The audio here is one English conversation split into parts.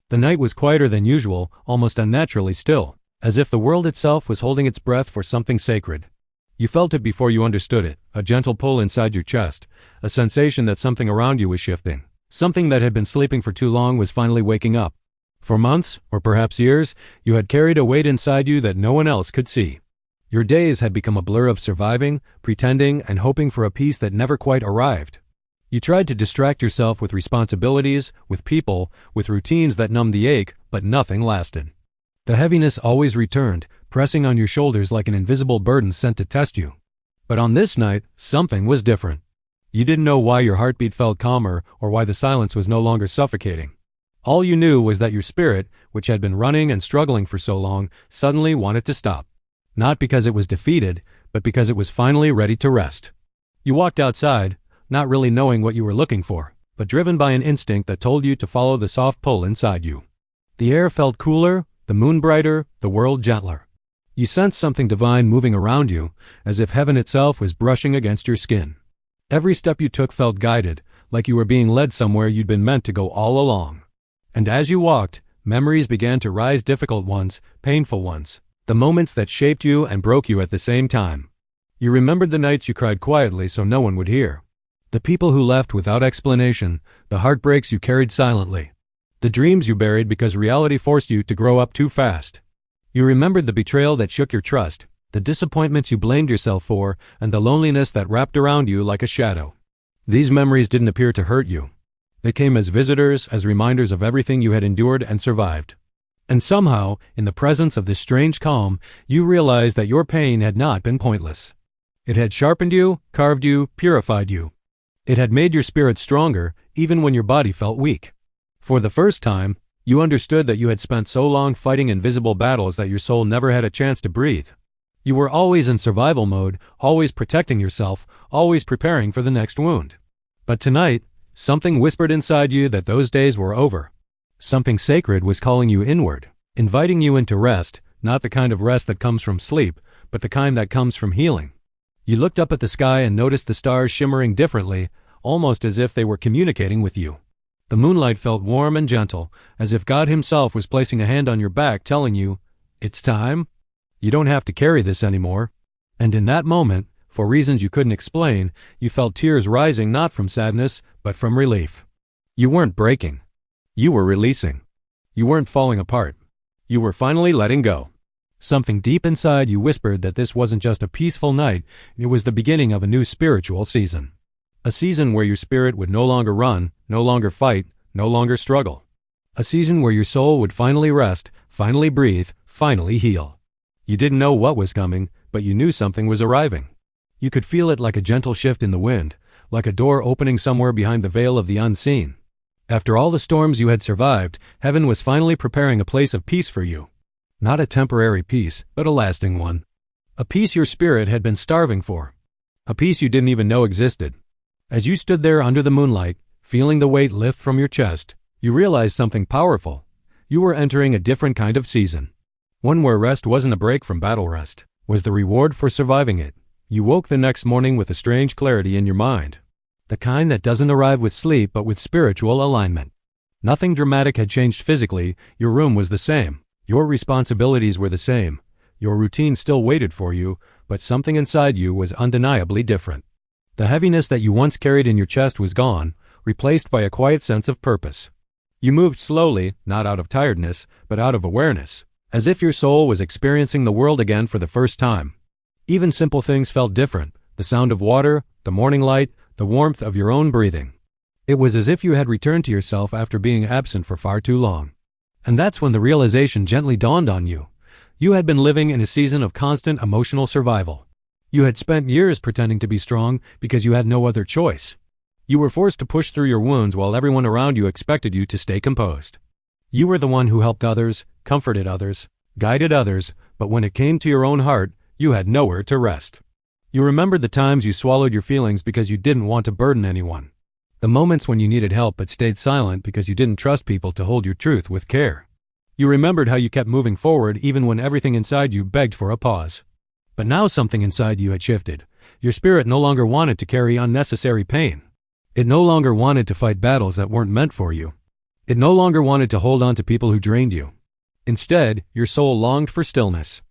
The night was quieter than usual, almost unnaturally still, as if the world itself was holding its breath for something sacred. You felt it before you understood it, a gentle pull inside your chest, a sensation that something around you was shifting. Something that had been sleeping for too long was finally waking up. For months, or perhaps years, you had carried a weight inside you that no one else could see. Your days had become a blur of surviving, pretending, and hoping for a peace that never quite arrived. You tried to distract yourself with responsibilities, with people, with routines that numbed the ache, but nothing lasted. The heaviness always returned, pressing on your shoulders like an invisible burden sent to test you. But on this night, something was different. You didn't know why your heartbeat felt calmer or why the silence was no longer suffocating. All you knew was that your spirit, which had been running and struggling for so long, suddenly wanted to stop. Not because it was defeated, but because it was finally ready to rest. You walked outside, not really knowing what you were looking for, but driven by an instinct that told you to follow the soft pull inside you. The air felt cooler, the moon brighter, the world gentler. You sensed something divine moving around you, as if heaven itself was brushing against your skin. Every step you took felt guided, like you were being led somewhere you'd been meant to go all along. And as you walked, memories began to rise, difficult ones, painful ones, the moments that shaped you and broke you at the same time. You remembered the nights you cried quietly so no one would hear. The people who left without explanation, the heartbreaks you carried silently. The dreams you buried because reality forced you to grow up too fast. You remembered the betrayal that shook your trust, the disappointments you blamed yourself for, and the loneliness that wrapped around you like a shadow. These memories didn't appear to hurt you. They came as visitors, as reminders of everything you had endured and survived. And somehow, in the presence of this strange calm, you realized that your pain had not been pointless. It had sharpened you, carved you, purified you. It had made your spirit stronger, even when your body felt weak. For the first time, you understood that you had spent so long fighting invisible battles that your soul never had a chance to breathe. You were always in survival mode, always protecting yourself, always preparing for the next wound. But tonight, something whispered inside you that those days were over. Something sacred was calling you inward, inviting you into rest, not the kind of rest that comes from sleep, but the kind that comes from healing. You looked up at the sky and noticed the stars shimmering differently, almost as if they were communicating with you. The moonlight felt warm and gentle, as if God himself was placing a hand on your back telling you, "It's time. You don't have to carry this anymore." And in that moment, for reasons you couldn't explain, you felt tears rising not from sadness, but from relief. You weren't breaking. You were releasing. You weren't falling apart. You were finally letting go. Something deep inside you whispered that this wasn't just a peaceful night, it was the beginning of a new spiritual season. A season where your spirit would no longer run, no longer fight, no longer struggle. A season where your soul would finally rest, finally breathe, finally heal. You didn't know what was coming, but you knew something was arriving. You could feel it like a gentle shift in the wind, like a door opening somewhere behind the veil of the unseen. After all the storms you had survived, heaven was finally preparing a place of peace for you. Not a temporary peace, but a lasting one. A peace your spirit had been starving for. A peace you didn't even know existed. As you stood there under the moonlight, feeling the weight lift from your chest, you realized something powerful. You were entering a different kind of season. One where rest wasn't a break from battle rest, was the reward for surviving it. You woke the next morning with a strange clarity in your mind. The kind that doesn't arrive with sleep but with spiritual alignment. Nothing dramatic had changed physically, your room was the same. Your responsibilities were the same. Your routine still waited for you, but something inside you was undeniably different. The heaviness that you once carried in your chest was gone, replaced by a quiet sense of purpose. You moved slowly, not out of tiredness, but out of awareness, as if your soul was experiencing the world again for the first time. Even simple things felt different, the sound of water, the morning light, the warmth of your own breathing. It was as if you had returned to yourself after being absent for far too long. And that's when the realization gently dawned on you. You had been living in a season of constant emotional survival. You had spent years pretending to be strong because you had no other choice. You were forced to push through your wounds while everyone around you expected you to stay composed. You were the one who helped others, comforted others, guided others, but when it came to your own heart, you had nowhere to rest. You remembered the times you swallowed your feelings because you didn't want to burden anyone. The moments when you needed help but stayed silent because you didn't trust people to hold your truth with care. You remembered how you kept moving forward even when everything inside you begged for a pause. But now something inside you had shifted. Your spirit no longer wanted to carry unnecessary pain. It no longer wanted to fight battles that weren't meant for you. It no longer wanted to hold on to people who drained you. Instead, your soul longed for stillness.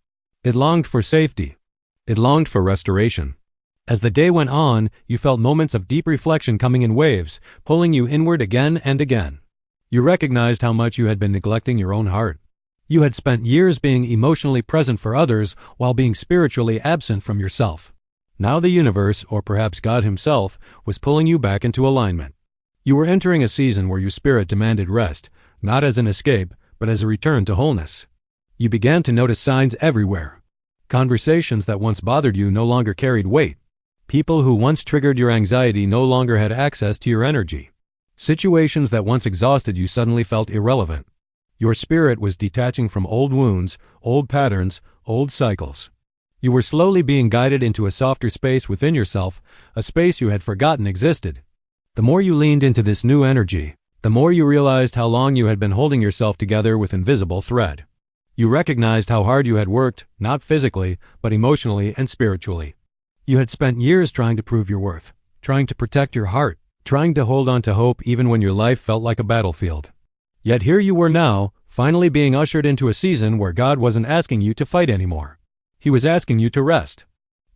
It longed for safety. It longed for restoration. As the day went on, you felt moments of deep reflection coming in waves, pulling you inward again and again. You recognized how much you had been neglecting your own heart. You had spent years being emotionally present for others while being spiritually absent from yourself. Now the universe, or perhaps God himself, was pulling you back into alignment. You were entering a season where your spirit demanded rest, not as an escape, but as a return to wholeness. You began to notice signs everywhere. Conversations that once bothered you no longer carried weight. People who once triggered your anxiety no longer had access to your energy. Situations that once exhausted you suddenly felt irrelevant. Your spirit was detaching from old wounds, old patterns, old cycles. You were slowly being guided into a softer space within yourself, a space you had forgotten existed. The more you leaned into this new energy, the more you realized how long you had been holding yourself together with invisible thread. You recognized how hard you had worked, not physically, but emotionally and spiritually. You had spent years trying to prove your worth, trying to protect your heart, trying to hold on to hope even when your life felt like a battlefield. Yet here you were now, finally being ushered into a season where God wasn't asking you to fight anymore. He was asking you to rest.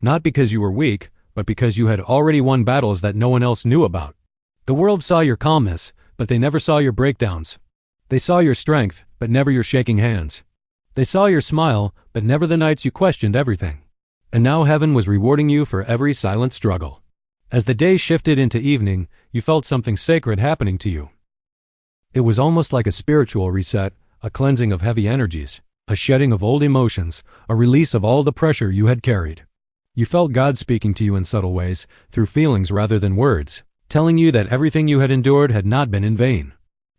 Not because you were weak, but because you had already won battles that no one else knew about. The world saw your calmness, but they never saw your breakdowns. They saw your strength, but never your shaking hands. They saw your smile, but never the nights you questioned everything. And now heaven was rewarding you for every silent struggle. As the day shifted into evening, you felt something sacred happening to you. It was almost like a spiritual reset, a cleansing of heavy energies, a shedding of old emotions, a release of all the pressure you had carried. You felt God speaking to you in subtle ways, through feelings rather than words, telling you that everything you had endured had not been in vain.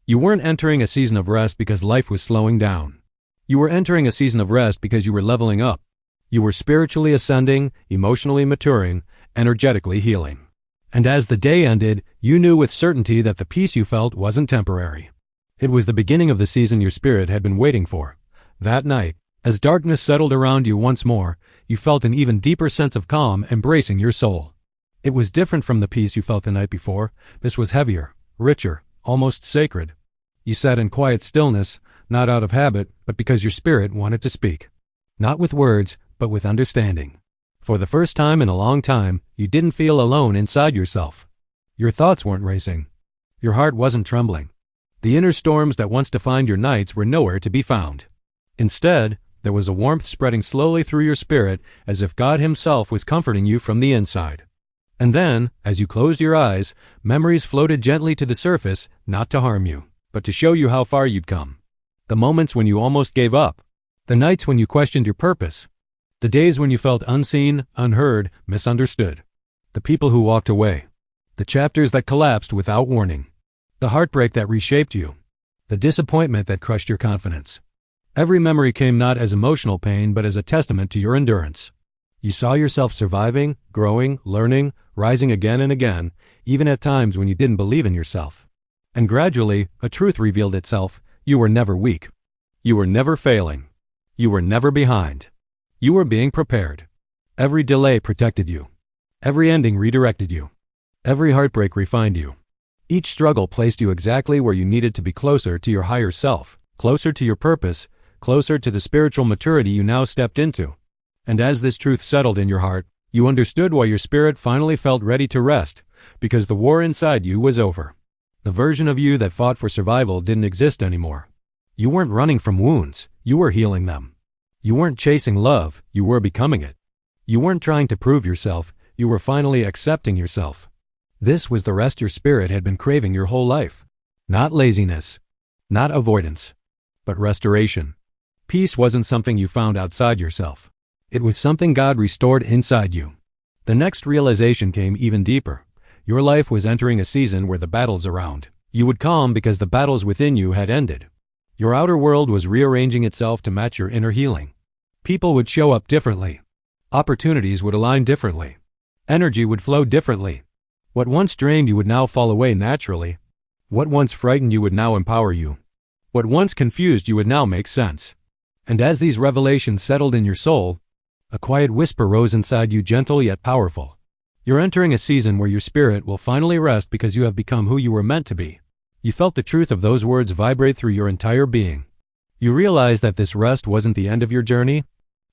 You weren't entering a season of rest because life was slowing down. You were entering a season of rest because you were leveling up. You were spiritually ascending, emotionally maturing, energetically healing. And as the day ended, you knew with certainty that the peace you felt wasn't temporary. It was the beginning of the season your spirit had been waiting for. That night, as darkness settled around you once more, you felt an even deeper sense of calm embracing your soul. It was different from the peace you felt the night before. This was heavier, richer, almost sacred. You sat in quiet stillness, not out of habit, but because your spirit wanted to speak. Not with words, but with understanding. For the first time in a long time, you didn't feel alone inside yourself. Your thoughts weren't racing. Your heart wasn't trembling. The inner storms that once defined your nights were nowhere to be found. Instead, there was a warmth spreading slowly through your spirit as if God himself was comforting you from the inside. And then, as you closed your eyes, memories floated gently to the surface, not to harm you, but to show you how far you'd come. The moments when you almost gave up. The nights when you questioned your purpose. The days when you felt unseen, unheard, misunderstood. The people who walked away. The chapters that collapsed without warning. The heartbreak that reshaped you. The disappointment that crushed your confidence. Every memory came not as emotional pain, but as a testament to your endurance. You saw yourself surviving, growing, learning, rising again and again, even at times when you didn't believe in yourself. And gradually, a truth revealed itself. You were never weak. You were never failing. You were never behind. You were being prepared. Every delay protected you. Every ending redirected you. Every heartbreak refined you. Each struggle placed you exactly where you needed to be, closer to your higher self, closer to your purpose, closer to the spiritual maturity you now stepped into. And as this truth settled in your heart, you understood why your spirit finally felt ready to rest, because the war inside you was over. The version of you that fought for survival didn't exist anymore. You weren't running from wounds, you were healing them. You weren't chasing love, you were becoming it. You weren't trying to prove yourself, you were finally accepting yourself. This was the rest your spirit had been craving your whole life. Not laziness, not avoidance, but restoration. Peace wasn't something you found outside yourself. It was something God restored inside you. The next realization came even deeper. Your life was entering a season where the battles around you would calm because the battles within you had ended. Your outer world was rearranging itself to match your inner healing. People would show up differently. Opportunities would align differently. Energy would flow differently. What once drained you would now fall away naturally. What once frightened you would now empower you. What once confused you would now make sense. And as these revelations settled in your soul, a quiet whisper rose inside you, gentle yet powerful. You're entering a season where your spirit will finally rest because you have become who you were meant to be. You felt the truth of those words vibrate through your entire being. You realized that this rest wasn't the end of your journey.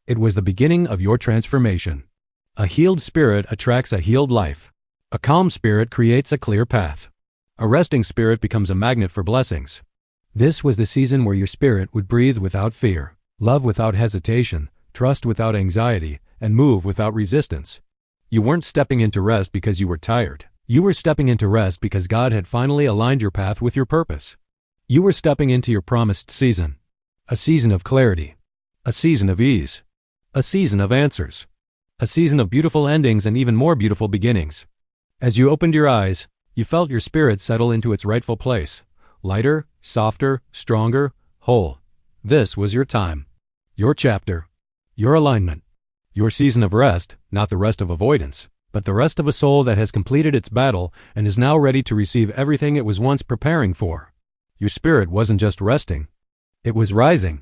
It was the beginning of your transformation. A healed spirit attracts a healed life. A calm spirit creates a clear path. A resting spirit becomes a magnet for blessings. This was the season where your spirit would breathe without fear, love without hesitation, trust without anxiety, and move without resistance. You weren't stepping into rest because you were tired. You were stepping into rest because God had finally aligned your path with your purpose. You were stepping into your promised season. A season of clarity. A season of ease. A season of answers. A season of beautiful endings and even more beautiful beginnings. As you opened your eyes, you felt your spirit settle into its rightful place. Lighter, softer, stronger, whole. This was your time. Your chapter. Your alignment. Your season of rest, not the rest of avoidance, but the rest of a soul that has completed its battle and is now ready to receive everything it was once preparing for. Your spirit wasn't just resting. It was rising.